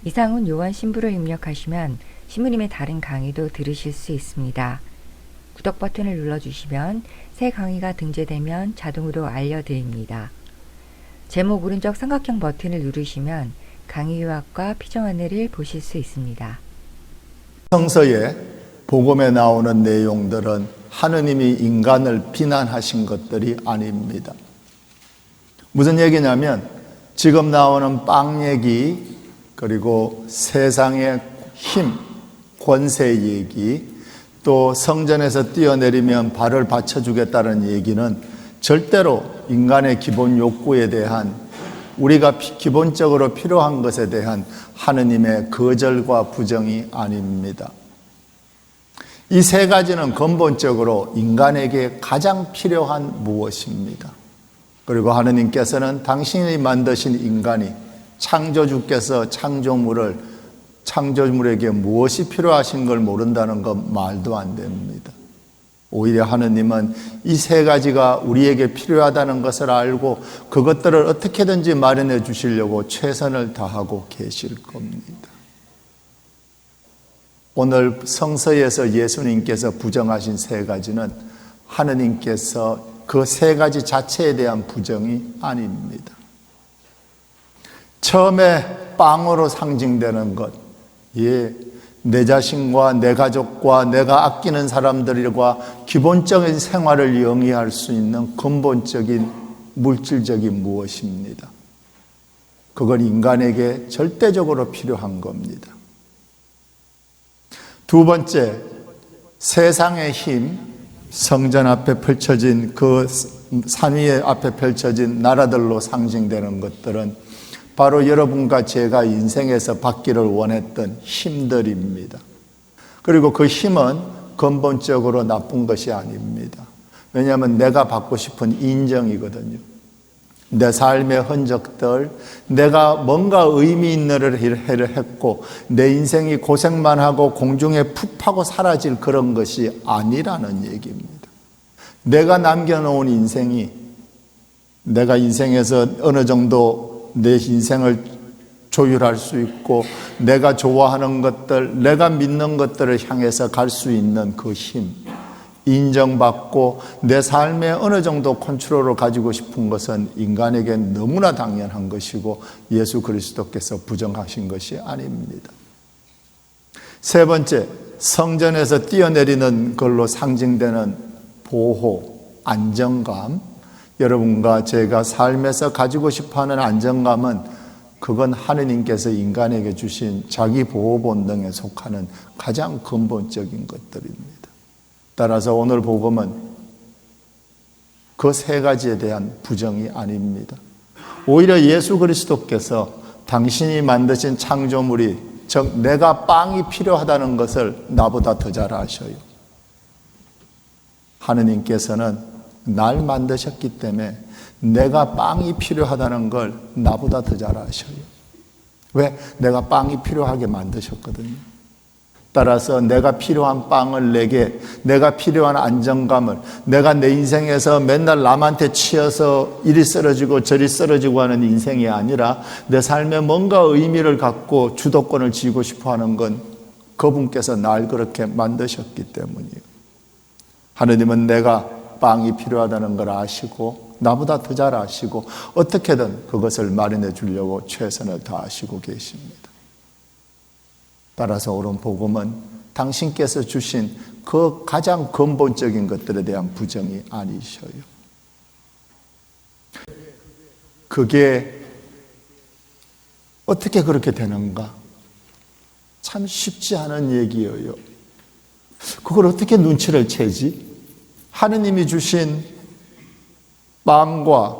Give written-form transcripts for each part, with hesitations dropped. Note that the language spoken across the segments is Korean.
이상훈 요한 신부를 입력하시면 신부님의 다른 강의도 들으실 수 있습니다. 구독 버튼을 눌러주시면 새 강의가 등재되면 자동으로 알려드립니다. 제목 오른쪽 삼각형 버튼을 누르시면 강의 요약과 피정 안내를 보실 수 있습니다. 성서에 복음에 나오는 내용들은 하느님이 인간을 비난하신 것들이 아닙니다. 무슨 얘기냐면 지금 나오는 빵 얘기, 그리고 세상의 힘, 권세 얘기, 또 성전에서 뛰어내리면 발을 받쳐주겠다는 얘기는 절대로 인간의 기본 욕구에 대한, 우리가 기본적으로 필요한 것에 대한 하느님의 거절과 부정이 아닙니다. 이 세 가지는 근본적으로 인간에게 가장 필요한 무엇입니다. 그리고 하느님께서는 당신이 만드신 인간이, 창조주께서 창조물에게 무엇이 필요하신 걸 모른다는 건 말도 안 됩니다. 오히려 하느님은 이 세 가지가 우리에게 필요하다는 것을 알고 그것들을 어떻게든지 마련해 주시려고 최선을 다하고 계실 겁니다. 오늘 성서에서 예수님께서 부정하신 세 가지는 하느님께서 그 세 가지 자체에 대한 부정이 아닙니다. 처음에 빵으로 상징되는 것, 내 자신과 내 가족과 내가 아끼는 사람들과 기본적인 생활을 영위할 수 있는 근본적인 물질적인 무엇입니다. 그건 인간에게 절대적으로 필요한 겁니다. 두 번째, 세상의 힘, 성전 앞에 펼쳐진 그 산 위에 앞에 펼쳐진 나라들로 상징되는 것들은 바로 여러분과 제가 인생에서 받기를 원했던 힘들입니다. 그리고 그 힘은 근본적으로 나쁜 것이 아닙니다. 왜냐하면 내가 받고 싶은 인정이거든요. 내 삶의 흔적들, 내가 뭔가 의미 있는 일을 했고 내 인생이 고생만 하고 공중에 푹 파고 사라질 그런 것이 아니라는 얘기입니다. 내가 남겨놓은 인생이, 내가 인생에서 어느 정도 내 인생을 조율할 수 있고 내가 좋아하는 것들, 내가 믿는 것들을 향해서 갈 수 있는 그 힘, 인정받고 내 삶에 어느 정도 컨트롤을 가지고 싶은 것은 인간에게 너무나 당연한 것이고 예수 그리스도께서 부정하신 것이 아닙니다. 세 번째, 성전에서 뛰어내리는 걸로 상징되는 보호, 안정감, 여러분과 제가 삶에서 가지고 싶어하는 안정감은 그건 하느님께서 인간에게 주신 자기 보호 본능에 속하는 가장 근본적인 것들입니다. 따라서 오늘 복음은 그 세 가지에 대한 부정이 아닙니다. 오히려 예수 그리스도께서 당신이 만드신 창조물이, 즉 내가 빵이 필요하다는 것을 나보다 더 잘 아셔요. 하느님께서는 날 만드셨기 때문에 내가 빵이 필요하다는 걸 나보다 더 잘 아셔요. 왜? 내가 빵이 필요하게 만드셨거든요. 따라서 내가 필요한 빵을 내게, 내가 필요한 안정감을, 내가 내 인생에서 맨날 남한테 치여서 이리 쓰러지고 저리 쓰러지고 하는 인생이 아니라 내 삶에 뭔가 의미를 갖고 주도권을 쥐고 싶어 하는 건 그분께서 날 그렇게 만드셨기 때문이에요. 하느님은 내가 빵이 필요하다는 걸 아시고 나보다 더 잘 아시고 어떻게든 그것을 마련해 주려고 최선을 다하시고 계십니다. 따라서 옳은 복음은 당신께서 주신 그 가장 근본적인 것들에 대한 부정이 아니셔요. 그게 어떻게 그렇게 되는가? 참 쉽지 않은 얘기예요. 그걸 어떻게 눈치를 채지? 하느님이 주신 빵과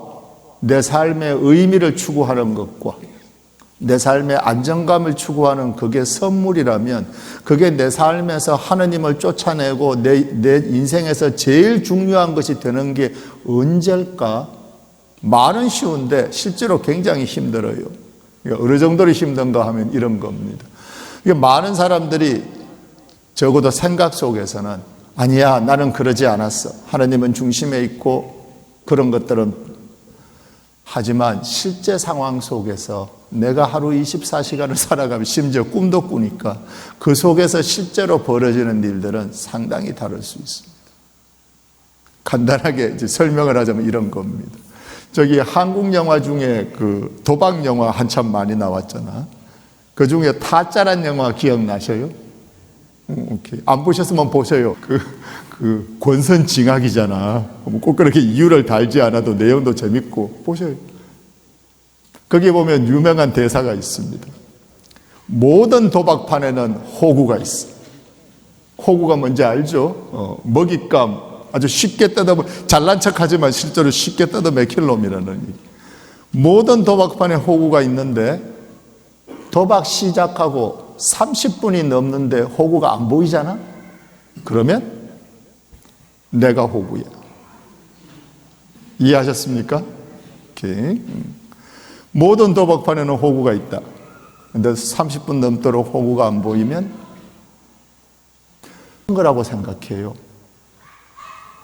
내 삶의 의미를 추구하는 것과 내 삶의 안정감을 추구하는 그게 선물이라면 그게 내 삶에서 하느님을 쫓아내고 내 인생에서 제일 중요한 것이 되는 게 언제일까? 말은 쉬운데 실제로 굉장히 힘들어요. 어느 정도로 힘든가 하면 이런 겁니다. 많은 사람들이 적어도 생각 속에서는 아니야, 나는 그러지 않았어. 하느님은 중심에 있고 그런 것들은 하지만 실제 상황 속에서 내가 하루 24시간을 살아가면 심지어 꿈도 꾸니까 그 속에서 실제로 벌어지는 일들은 상당히 다를 수 있습니다. 간단하게 이제 설명을 하자면 이런 겁니다. 저기 한국 영화 중에 그 도박 영화 한참 많이 나왔잖아. 그 중에 타짜란 영화 기억나셔요? 오케이. 안 보셨으면 보세요. 그 권선징악이잖아. 꼭 그렇게 이유를 달지 않아도 내용도 재밌고 보셔요. 거기 보면 유명한 대사가 있습니다. 모든 도박판에는 호구가 있어. 호구가 뭔지 알죠? 먹잇감 아주 쉽게 뜯어 잘난 척하지만 실제로 쉽게 뜯어 맥힐 놈이라는 얘기. 모든 도박판에 호구가 있는데 도박 시작하고 30분이 넘는데 호구가 안 보이잖아? 그러면 내가 호구야. 이해하셨습니까? 오케이. 모든 도박판에는 호구가 있다. 근데 30분 넘도록 호구가 안 보이면 거라고 생각해요.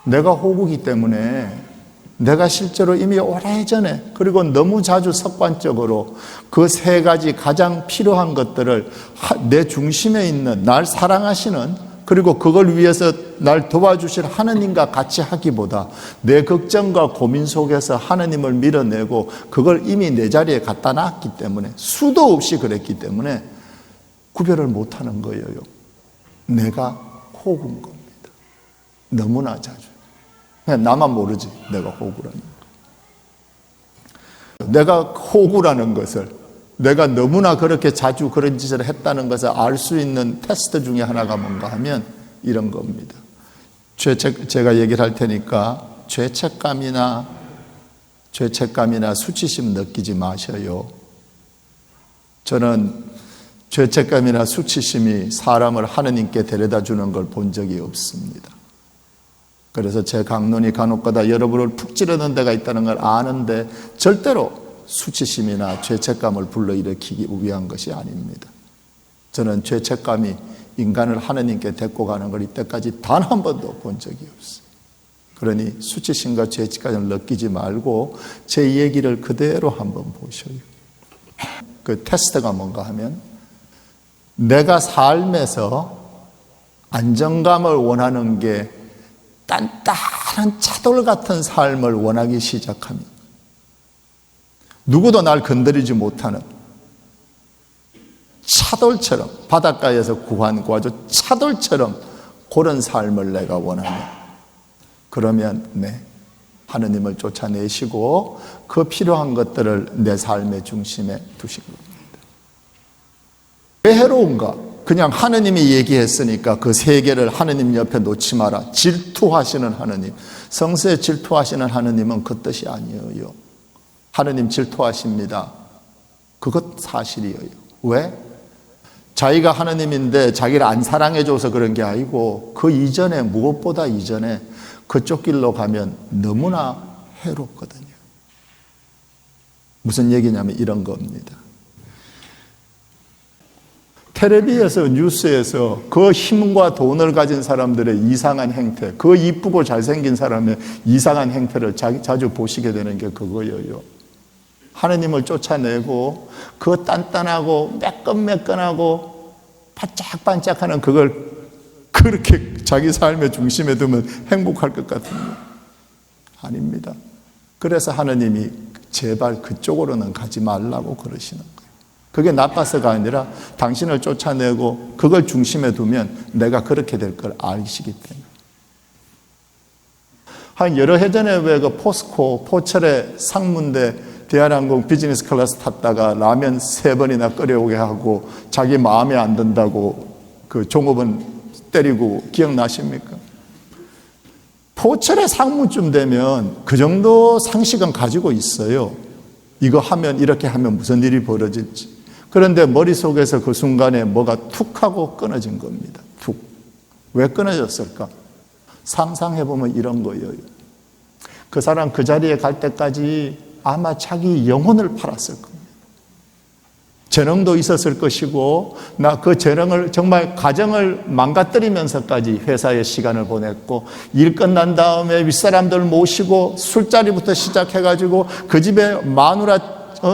내가 호구기 때문에 내가 실제로 이미 오래전에 그리고 너무 자주 습관적으로 그 세 가지 가장 필요한 것들을 내 중심에 있는 날 사랑하시는 그리고 그걸 위해서 날 도와주실 하느님과 같이 하기보다 내 걱정과 고민 속에서 하느님을 밀어내고 그걸 이미 내 자리에 갖다 놨기 때문에 수도 없이 그랬기 때문에 구별을 못하는 거예요. 내가 호구인 겁니다. 너무나 자주. 그냥 나만 모르지 내가 호구라는 거. 내가 호구라는 것을 내가 너무나 그렇게 자주 그런 짓을 했다는 것을 알 수 있는 테스트 중에 하나가 뭔가 하면 이런 겁니다. 제가 얘기를 할 테니까 죄책감이나 수치심 느끼지 마셔요. 저는 죄책감이나 수치심이 사람을 하느님께 데려다 주는 걸 본 적이 없습니다. 그래서 제 강론이 간혹가다 여러분을 푹 찌르는 데가 있다는 걸 아는데 절대로 수치심이나 죄책감을 불러일으키기 위한 것이 아닙니다. 저는 죄책감이 인간을 하느님께 데리고 가는 걸 이때까지 단 한 번도 본 적이 없어요. 그러니 수치심과 죄책감을 느끼지 말고 제 얘기를 그대로 한번 보셔요. 그 테스트가 뭔가 하면 내가 삶에서 안정감을 원하는 게 단단한 차돌 같은 삶을 원하기 시작하면 누구도 날 건드리지 못하는 차돌처럼 바닷가에서 구한 아주 차돌처럼 그런 삶을 내가 원하면 그러면 하느님을 쫓아내시고 그 필요한 것들을 내 삶의 중심에 두신 겁니다. 왜 해로운가? 그냥 하느님이 얘기했으니까 그 세 개를 하느님 옆에 놓지 마라. 질투하시는 하느님. 성서에 질투하시는 하느님은 그 뜻이 아니에요. 하느님 질투하십니다. 그것 사실이에요. 왜? 자기가 하느님인데 자기를 안 사랑해줘서 그런 게 아니고 그 이전에 무엇보다 이전에 그쪽 길로 가면 너무나 해롭거든요. 무슨 얘기냐면 이런 겁니다. 텔레비에서 뉴스에서 그 힘과 돈을 가진 사람들의 이상한 행태, 그 이쁘고 잘생긴 사람의 이상한 행태를 자주 보시게 되는 게 그거예요. 하느님을 쫓아내고 그 단단하고 매끈매끈하고 반짝반짝하는 그걸 그렇게 자기 삶의 중심에 두면 행복할 것 같은데 아닙니다. 그래서 하느님이 제발 그쪽으로는 가지 말라고 그러시는 거예요. 그게 나빠서가 아니라 당신을 쫓아내고 그걸 중심에 두면 내가 그렇게 될 걸 아시기 때문에. 한 여러 해 전에 왜 그 포스코 포철의 상무인데 대한항공 비즈니스 클래스 탔다가 라면 3번이나 끓여오게 하고 자기 마음에 안 든다고 그 종업원 때리고 기억나십니까? 포철의 상무쯤 되면 그 정도 상식은 가지고 있어요. 이거 하면 이렇게 하면 무슨 일이 벌어질지. 그런데 머릿속에서 그 순간에 뭐가 툭 하고 끊어진 겁니다. 툭. 왜 끊어졌을까? 상상해보면 이런 거예요. 그 사람 그 자리에 갈 때까지 아마 자기 영혼을 팔았을 겁니다. 재능도 있었을 것이고, 나 그 재능을 정말 가정을 망가뜨리면서까지 회사에 시간을 보냈고, 일 끝난 다음에 윗사람들 모시고 술자리부터 시작해가지고 그 집에 마누라,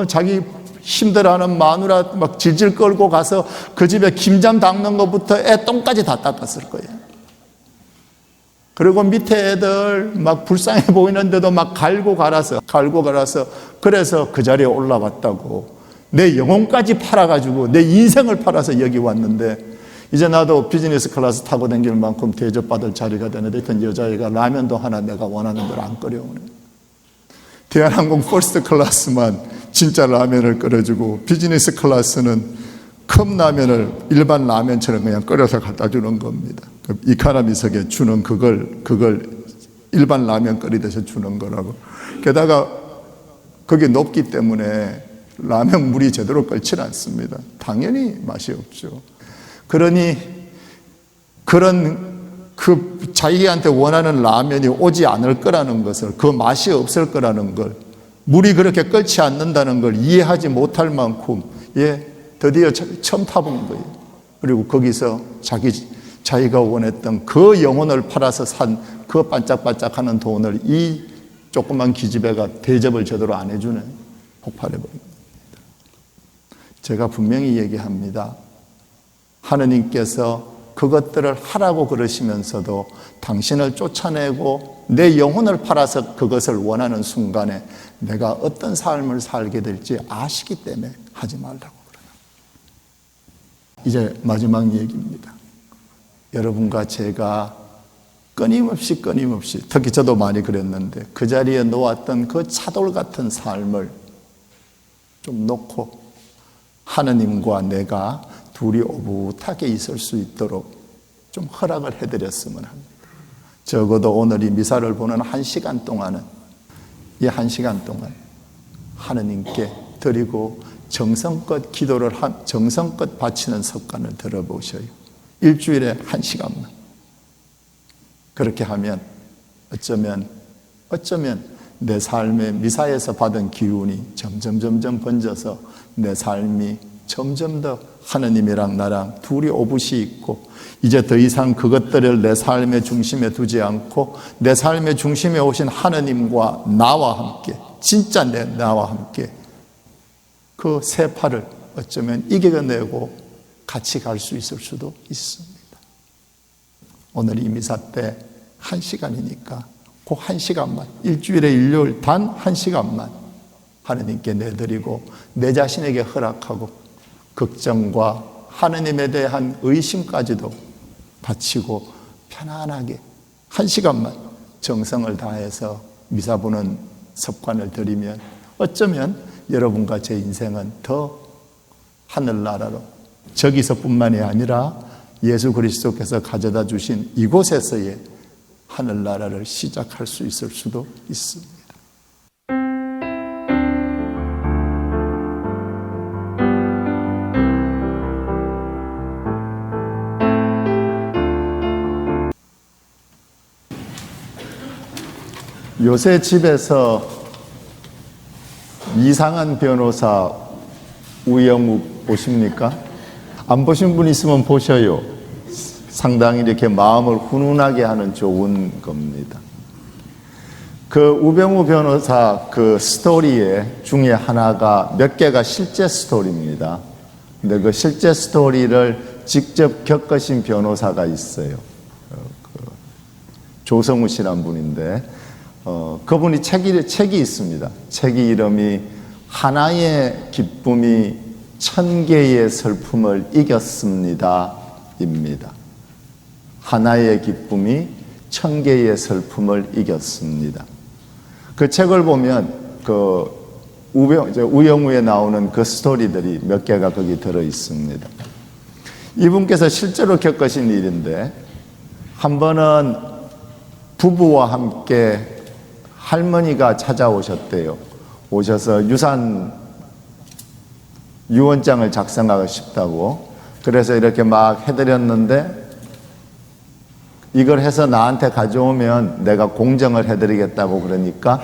자기 힘들어하는 마누라 막 질질 끌고 가서 그 집에 김장 닦는 것부터 애 똥까지 다 닦았을 거예요. 그리고 밑에 애들 막 불쌍해 보이는데도 막 갈고 갈아서 그래서 그 자리에 올라왔다고. 내 영혼까지 팔아가지고 내 인생을 팔아서 여기 왔는데, 이제 나도 비즈니스 클래스 타고 다닐 만큼 대접받을 자리가 되는데, 어떤 여자애가 라면도 하나 내가 원하는 대로 안 끓여오네. 대한항공 퍼스트 클래스만 진짜 라면을 끓여주고, 비즈니스 클래스는 컵라면을 일반 라면처럼 그냥 끓여서 갖다 주는 겁니다. 이카노미석에 주는 그걸 일반 라면 끓이듯이 주는 거라고. 게다가 그게 높기 때문에 라면 물이 제대로 끓지 않습니다. 당연히 맛이 없죠. 그러니 그런 그 자기한테 원하는 라면이 오지 않을 거라는 것을, 그 맛이 없을 거라는 걸, 물이 그렇게 끓지 않는다는 걸 이해하지 못할 만큼 드디어 처음 타본 거예요. 그리고 거기서 자기가 원했던 그 영혼을 팔아서 산 그 반짝반짝하는 돈을 이 조그만 기집애가 대접을 제대로 안 해주네. 폭발해버립니다. 제가 분명히 얘기합니다. 하느님께서 그것들을 하라고 그러시면서도 당신을 쫓아내고 내 영혼을 팔아서 그것을 원하는 순간에 내가 어떤 삶을 살게 될지 아시기 때문에 하지 말라고 그래요. 이제 마지막 얘기입니다. 여러분과 제가 끊임없이 특히 저도 많이 그랬는데 그 자리에 놓았던 그 차돌 같은 삶을 좀 놓고 하느님과 내가 둘이 오붓하게 있을 수 있도록 좀 허락을 해드렸으면 합니다. 적어도 오늘 이 미사를 보는 1시간 동안은, 이 1시간 동안 하느님께 드리고 정성껏 기도를 정성껏 바치는 습관을 들어보셔요. 일주일에 1시간만. 그렇게 하면 어쩌면 내 삶의 미사에서 받은 기운이 점점 번져서 내 삶이 점점 더 하느님이랑 나랑 둘이 오붓이 있고, 이제 더 이상 그것들을 내 삶의 중심에 두지 않고 내 삶의 중심에 오신 하느님과 나와 함께, 진짜 나와 함께 그 세 팔을 어쩌면 이겨내고 같이 갈 수 있을 수도 있습니다. 오늘 이 미사 때 1시간이니까 그 1시간만, 일주일에 일요일 단 1시간만 하느님께 내드리고 내 자신에게 허락하고 걱정과 하느님에 대한 의심까지도 바치고 편안하게 1시간만 정성을 다해서 미사 보는 습관을 들이면 어쩌면 여러분과 제 인생은 더 하늘나라로, 저기서뿐만이 아니라 예수 그리스도께서 가져다 주신 이곳에서의 하늘나라를 시작할 수 있을 수도 있습니다. 요새 집에서 이상한 변호사 우영욱 보십니까? 안 보신 분 있으면 보셔요. 상당히 이렇게 마음을 훈훈하게 하는 좋은 겁니다. 그 우병우 변호사 그 스토리에 중에 하나가 몇 개가 실제 스토리입니다. 근데 그 실제 스토리를 직접 겪으신 변호사가 있어요. 조성우 씨란 분인데, 그분이 책이 있습니다. 책이 이름이 하나의 기쁨이 1000개의 슬픔을 이겼습니다 입니다. 하나의 기쁨이 1000개의 슬픔을 이겼습니다. 그 책을 보면 그 우영우에 나오는 그 스토리들이 몇 개가 거기 들어 있습니다. 이분께서 실제로 겪으신 일인데, 한 번은 부부와 함께 할머니가 찾아오셨대요. 오셔서 유언장을 작성하고 싶다고. 그래서 이렇게 막 해드렸는데, 이걸 해서 나한테 가져오면 내가 공정을 해드리겠다고 그러니까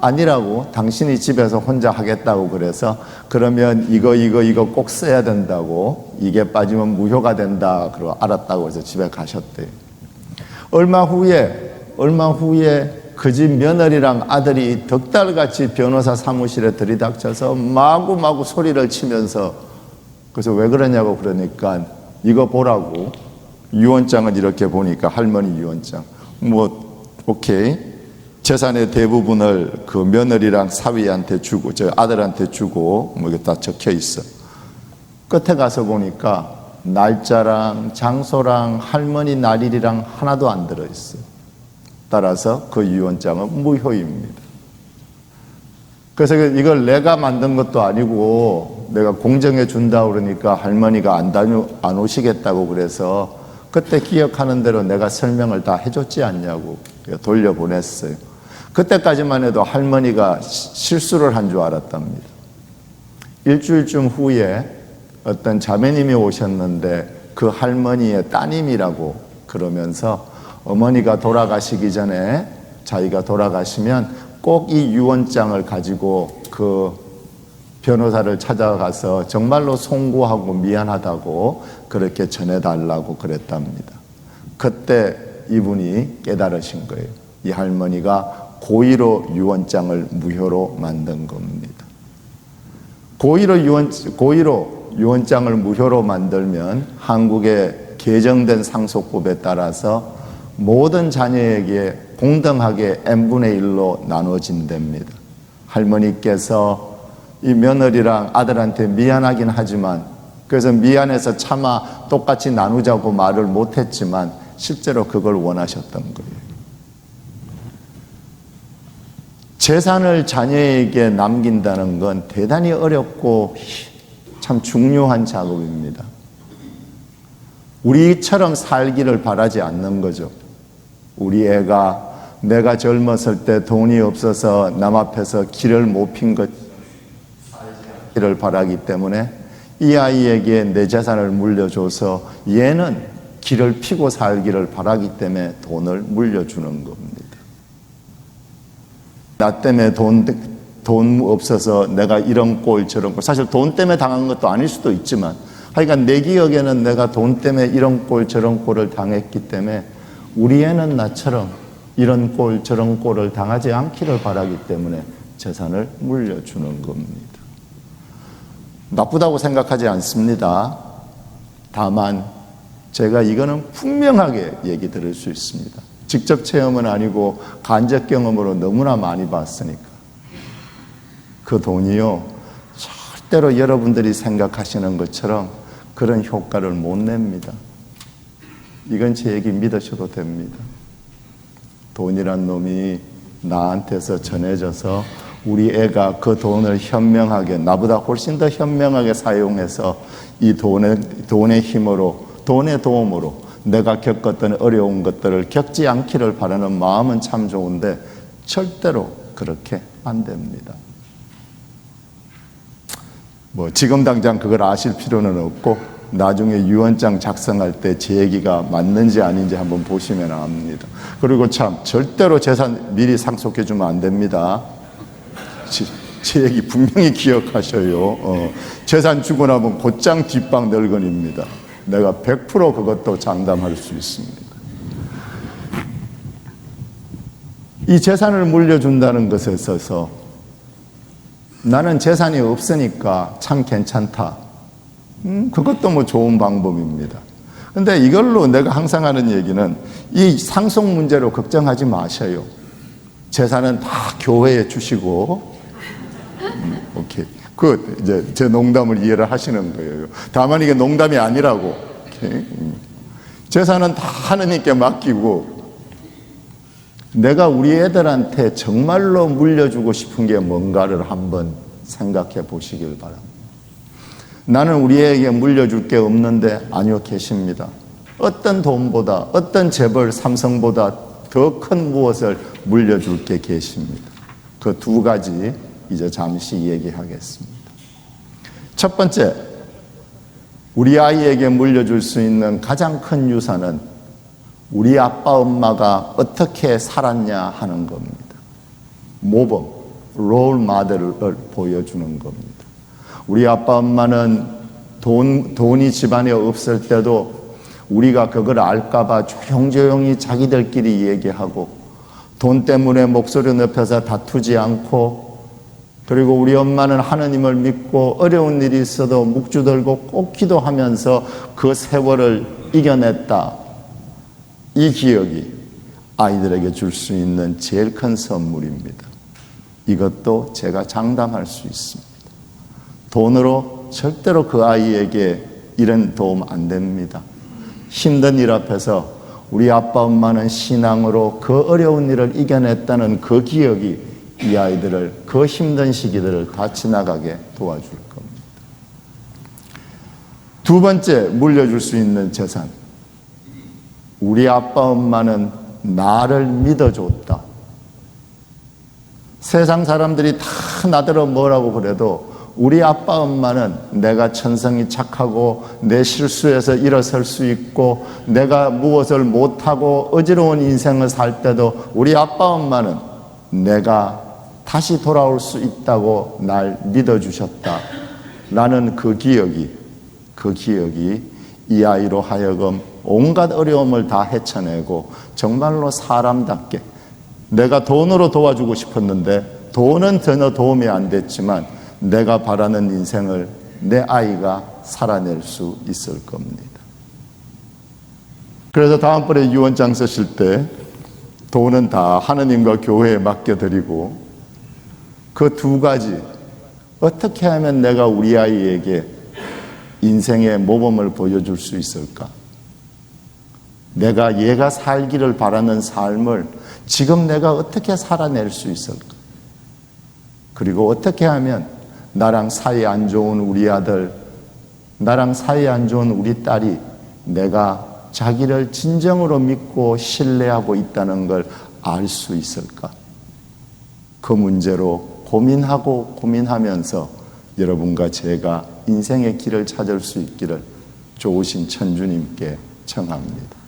아니라고, 당신이 집에서 혼자 하겠다고 그래서 그러면 이거 꼭 써야 된다고, 이게 빠지면 무효가 된다 그러고 알았다고 해서 집에 가셨대요. 얼마 후에 그 집 며느리랑 아들이 덕달같이 변호사 사무실에 들이닥쳐서 마구마구 소리를 치면서, 그래서 왜 그러냐고 그러니까 이거 보라고, 유언장을 이렇게 보니까 할머니 유언장, 오케이, 재산의 대부분을 그 며느리랑 사위한테 주고 저 아들한테 주고 이게 다 적혀 있어. 끝에 가서 보니까 날짜랑 장소랑 할머니 날일이랑 하나도 안 들어있어요. 따라서 그 유언장은 무효입니다. 그래서 이걸 내가 만든 것도 아니고 내가 공정해 준다 그러니까 할머니가 안 오시겠다고 그래서 그때 기억하는 대로 내가 설명을 다 해줬지 않냐고 돌려보냈어요. 그때까지만 해도 할머니가 실수를 한 줄 알았답니다. 일주일쯤 후에 어떤 자매님이 오셨는데 그 할머니의 따님이라고 그러면서 어머니가 돌아가시기 전에 자기가 돌아가시면 꼭 이 유언장을 가지고 그 변호사를 찾아가서 정말로 송구하고 미안하다고 그렇게 전해달라고 그랬답니다. 그때 이분이 깨달으신 거예요. 이 할머니가 고의로 유언장을 무효로 만든 겁니다. 고의로 유언장을 무효로 만들면 한국의 개정된 상속법에 따라서 모든 자녀에게 공정하게 n분의 1로 나눠진답니다. 할머니께서 이 며느리랑 아들한테 미안하긴 하지만, 그래서 미안해서 차마 똑같이 나누자고 말을 못했지만 실제로 그걸 원하셨던 거예요. 재산을 자녀에게 남긴다는 건 대단히 어렵고 참 중요한 작업입니다. 우리처럼 살기를 바라지 않는 거죠. 우리 애가 내가 젊었을 때 돈이 없어서 남 앞에서 길을 못 핀 것을 바라기 때문에 이 아이에게 내 재산을 물려줘서 얘는 길을 피고 살기를 바라기 때문에 돈을 물려주는 겁니다. 나 때문에 돈 없어서 내가 이런 꼴 저런 꼴, 사실 돈 때문에 당한 것도 아닐 수도 있지만 하여간 내 기억에는 내가 돈 때문에 이런 꼴 저런 꼴을 당했기 때문에 우리 애는 나처럼 이런 꼴 저런 꼴을 당하지 않기를 바라기 때문에 재산을 물려주는 겁니다. 나쁘다고 생각하지 않습니다. 다만 제가 이거는 분명하게 얘기 드릴 수 있습니다. 직접 체험은 아니고 간접 경험으로 너무나 많이 봤으니까. 그 돈이요, 절대로 여러분들이 생각하시는 것처럼 그런 효과를 못 냅니다. 이건 제 얘기 믿으셔도 됩니다. 돈이란 놈이 나한테서 전해져서 우리 애가 그 돈을 현명하게, 나보다 훨씬 더 현명하게 사용해서 이 돈의 힘으로, 돈의 도움으로 내가 겪었던 어려운 것들을 겪지 않기를 바라는 마음은 참 좋은데 절대로 그렇게 안 됩니다. 지금 당장 그걸 아실 필요는 없고 나중에 유언장 작성할 때 제 얘기가 맞는지 아닌지 한번 보시면 압니다. 그리고 참 절대로 재산 미리 상속해 주면 안 됩니다. 제 얘기 분명히 기억하셔요. 재산 주고 나면 곧장 뒷방 늙은입니다. 내가 100% 그것도 장담할 수 있습니다. 이 재산을 물려준다는 것에 있어서 나는 재산이 없으니까 참 괜찮다. 그것도 좋은 방법입니다. 근데 이걸로 내가 항상 하는 얘기는 이 상속 문제로 걱정하지 마셔요. 재산은 다 교회에 주시고, 오케이. 이제 제 농담을 이해를 하시는 거예요. 다만 이게 농담이 아니라고. 오케이. 재산은 다 하느님께 맡기고, 내가 우리 애들한테 정말로 물려주고 싶은 게 뭔가를 한번 생각해 보시길 바랍니다. 나는 우리 애에게 물려줄 게 없는데, 아니요, 계십니다. 어떤 돈보다, 어떤 재벌 삼성보다 더 큰 무엇을 물려줄 게 계십니다. 그 두 가지 이제 잠시 얘기하겠습니다. 첫 번째, 우리 아이에게 물려줄 수 있는 가장 큰 유산은 우리 아빠 엄마가 어떻게 살았냐 하는 겁니다. 모범. 롤 모델을 보여주는 겁니다. 우리 아빠 엄마는 돈이 집안에 없을 때도 우리가 그걸 알까봐 조용조용히 자기들끼리 얘기하고 돈 때문에 목소리 높여서 다투지 않고, 그리고 우리 엄마는 하느님을 믿고 어려운 일이 있어도 묵주 들고 꼭 기도하면서 그 세월을 이겨냈다. 이 기억이 아이들에게 줄 수 있는 제일 큰 선물입니다. 이것도 제가 장담할 수 있습니다. 돈으로 절대로 그 아이에게 이런 도움 안 됩니다. 힘든 일 앞에서 우리 아빠 엄마는 신앙으로 그 어려운 일을 이겨냈다는 그 기억이 이 아이들을 그 힘든 시기들을 다 지나가게 도와줄 겁니다. 두 번째 물려줄 수 있는 재산. 우리 아빠 엄마는 나를 믿어줬다. 세상 사람들이 다 나더러 뭐라고 그래도 우리 아빠 엄마는 내가 천성이 착하고 내 실수에서 일어설 수 있고 내가 무엇을 못하고 어지러운 인생을 살 때도 우리 아빠 엄마는 내가 다시 돌아올 수 있다고 날 믿어주셨다 라는 그 기억이 이 아이로 하여금 온갖 어려움을 다 헤쳐내고 정말로 사람답게, 내가 돈으로 도와주고 싶었는데 돈은 전혀 도움이 안 됐지만 내가 바라는 인생을 내 아이가 살아낼 수 있을 겁니다. 그래서 다음번에 유언장 쓰실 때 돈은 다 하느님과 교회에 맡겨드리고 그 두 가지, 어떻게 하면 내가 우리 아이에게 인생의 모범을 보여줄 수 있을까? 내가 얘가 살기를 바라는 삶을 지금 내가 어떻게 살아낼 수 있을까? 그리고 어떻게 하면 나랑 사이 안 좋은 우리 아들, 나랑 사이 안 좋은 우리 딸이 내가 자기를 진정으로 믿고 신뢰하고 있다는 걸 알 수 있을까? 그 문제로 고민하면서 여러분과 제가 인생의 길을 찾을 수 있기를 좋으신 천주님께 청합니다.